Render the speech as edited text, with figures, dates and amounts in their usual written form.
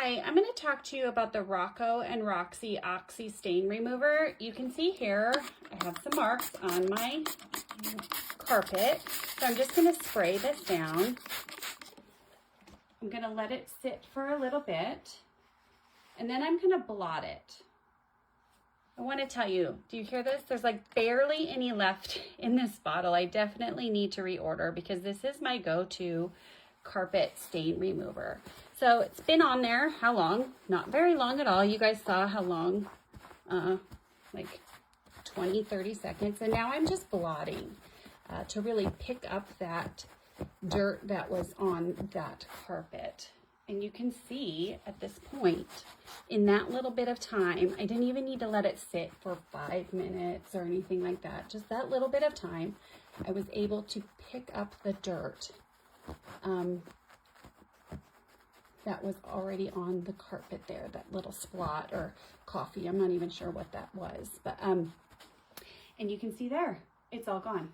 Hi, I'm going to talk to you about the Rocco and Roxie Oxy Stain Remover. You can see here I have some marks on my carpet, so I'm just going to spray this down. I'm going to let it sit for a little bit, and then I'm going to blot it. I want to tell you, do you hear this? There's like barely any left in this bottle. I definitely need to reorder because this is my go-to carpet stain remover. So it's been on there, how long? Not very long at all. You guys saw how long, like 20, 30 seconds. And now I'm just blotting to really pick up that dirt that was on that carpet. And you can see at this point, in that little bit of time, I didn't even need to let it sit for 5 minutes or anything like that. Just that little bit of time, I was able to pick up the dirt that was already on the carpet there, that little splot or coffee. I'm not even sure what that was, but, and you can see there, it's all gone.